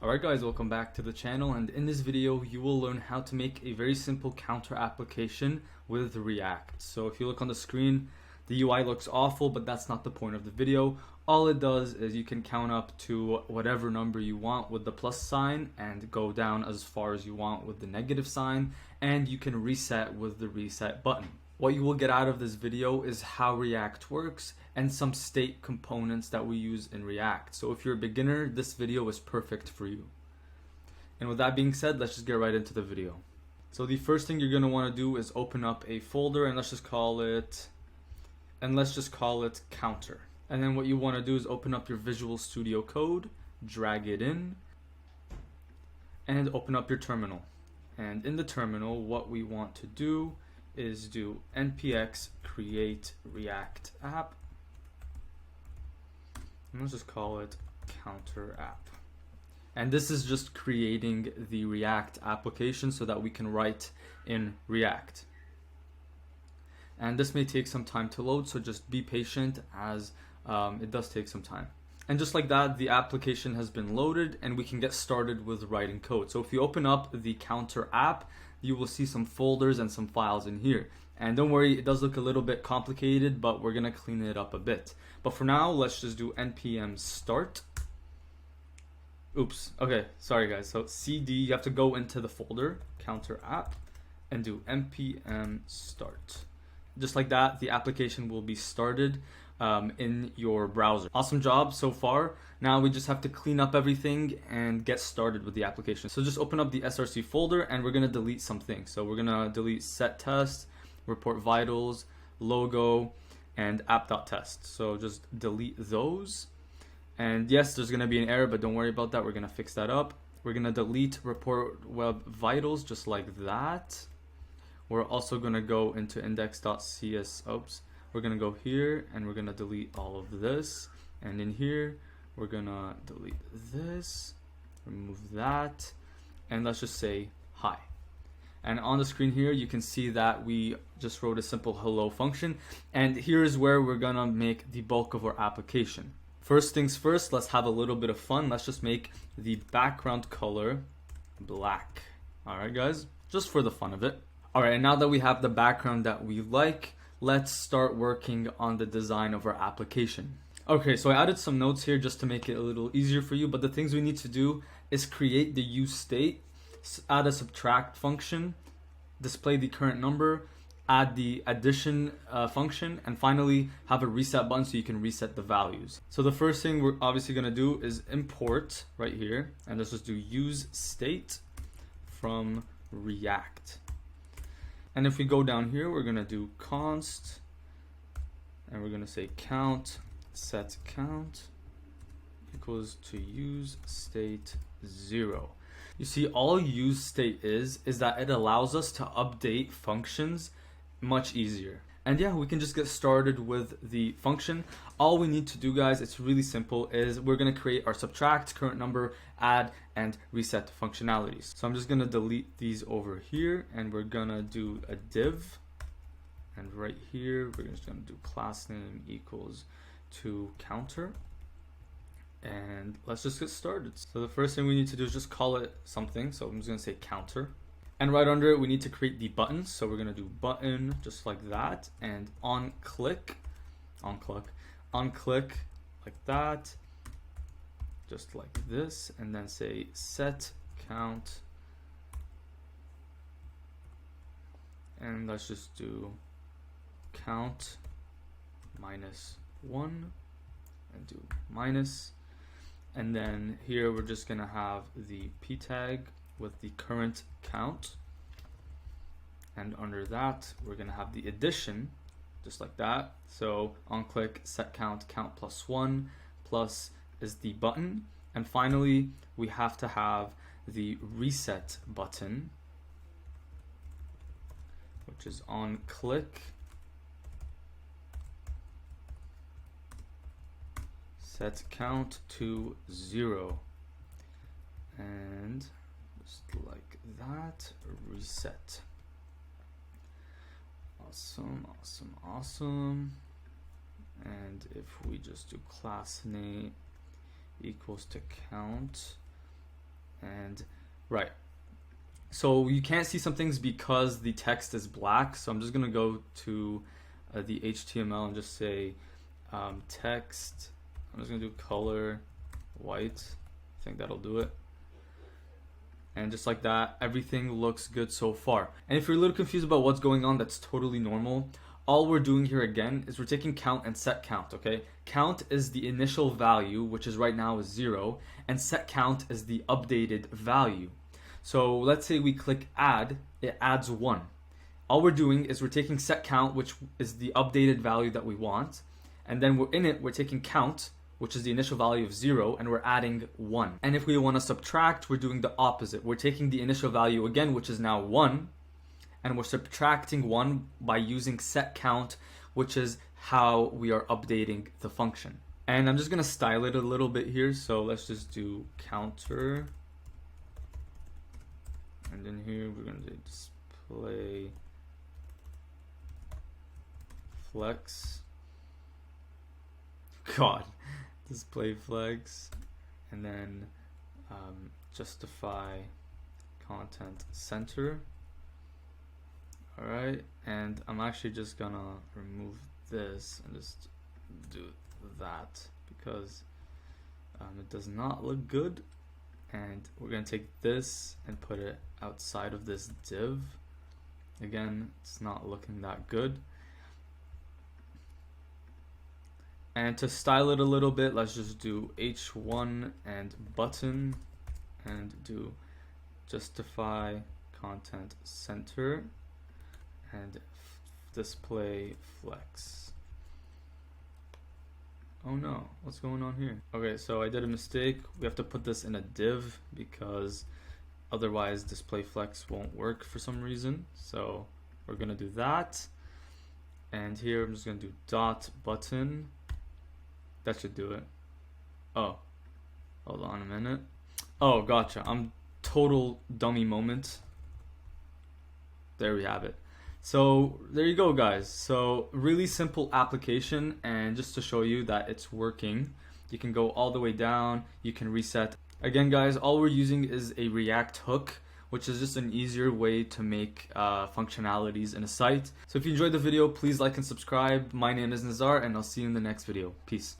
Alright guys, welcome back to the channel, and in this video you will learn how to make a very simple counter application with React. So if you look on the screen, the UI looks awful, but that's not the point of the video. All it does is you can count up to whatever number you want with the plus sign and go down as far as you want with the negative sign, and you can reset with the reset button. What you will get out of this video is how React works and some state components that we use in React. So if you're a beginner, this video is perfect for you. And with that being said, let's just get right into the video. So the first thing you're going to want to do is open up a folder, and let's just call it counter. And then what you want to do is open up your Visual Studio Code, drag it in, and open up your terminal. And in the terminal, what we want to do is do npx create react app, and let's just call it counter app. And this is just creating the React application so that we can write in React. And this may take some time to load, so just be patient as it does take some time. And just like that, the application has been loaded and we can get started with writing code. So if you open up the counter app, you will see some folders and some files in here. And don't worry, it does look a little bit complicated, but we're gonna clean it up a bit. But for now, let's just do npm start. Oops, okay, sorry guys. So cd, you have to go into the folder, counter app, and do npm start. Just like that, the application will be started in your browser. Awesome job so far. Now we just have to clean up everything and get started with the application. So just open up the src folder and we're gonna delete some things. So we're gonna delete set test, report vitals, logo, and app.test. So just delete those. And yes, there's gonna be an error, but don't worry about that. We're gonna fix that up. We're gonna delete report web vitals just like that. We're also gonna go into index.cs. We're gonna go here and we're gonna delete all of this, and in here we're gonna delete this, remove that, and let's just say hi. And on the screen here you can see that we just wrote a simple hello function, and here's where we're gonna make the bulk of our application. First things first, let's have a little bit of fun. Let's just make the background color black. Alright guys, just for the fun of it. Alright, and now that we have the background that we like, let's start working on the design of our application. Okay, so I added some notes here just to make it a little easier for you, but the things we need to do is create the use state, add a subtract function, display the current number, add the addition function, and finally have a reset button so you can reset the values. So the first thing we're obviously going to do is import right here, and let's just do use state from React. And if we go down here, we're gonna do const, and we're gonna say count, set count equals to use state 0. You see, all use state is that it allows us to update functions much easier. And yeah, we can just get started with the function. All we need to do, guys, it's really simple, is we're gonna create our subtract, current number, add, and reset functionalities. So I'm just gonna delete these over here, and we're gonna do a div. And right here, we're just gonna do class name equals to counter. And let's just get started. So the first thing we need to do is just call it something. So I'm just gonna say counter. And right under it, we need to create the button. So we're gonna do button just like that, and on click like that, just like this, and then say set count, and let's just do count -1 and do minus, and then here we're just gonna have the p tag with the current count, and under that we're gonna have the addition just like that. So on click set count, count +1 plus is the button, and finally we have to have the reset button, which is on click set count to 0, and just like that, reset. Awesome. And if we just do class name equals to count, And right. So you can't see some things because the text is black. So I'm just gonna go to the HTML and just say text. I'm just gonna do color white. I think that'll do it. And just like that, everything looks good so far. And if you're a little confused about what's going on, that's totally normal. All we're doing here again is we're taking count and set count, okay? Count is the initial value, which is right now is 0, and set count is the updated value. So let's say we click add, it adds 1. All we're doing is we're taking set count, which is the updated value that we want, and then we're taking count, which is the initial value of 0, and we're adding 1. And if we want to subtract, we're doing the opposite. We're taking the initial value again, which is now 1, and we're subtracting 1 by using set count, which is how we are updating the function. And I'm just going to style it a little bit here. So let's just do counter. And then here we're going to do display flex. God, display flex. And then justify content center. Alright, and I'm actually just gonna remove this and just do that because it does not look good. And we're gonna take this and put it outside of this div. Again, it's not looking that good. And to style it a little bit, let's just do H1 and button and do justify content center and display flex. Oh no, what's going on here? Okay, so I did a mistake. We have to put this in a div because otherwise display flex won't work for some reason. So we're gonna do that. And here I'm just gonna do dot button. That should do it. Oh, hold on a minute. Oh, gotcha. I'm total dummy moment. There we have it. So there you go, guys. So really simple application, and just to show you that it's working, you can go all the way down, you can reset. Again, guys, all we're using is a React hook, which is just an easier way to make functionalities in a site. So if you enjoyed the video, please like and subscribe. My name is Nazar, and I'll see you in the next video. Peace.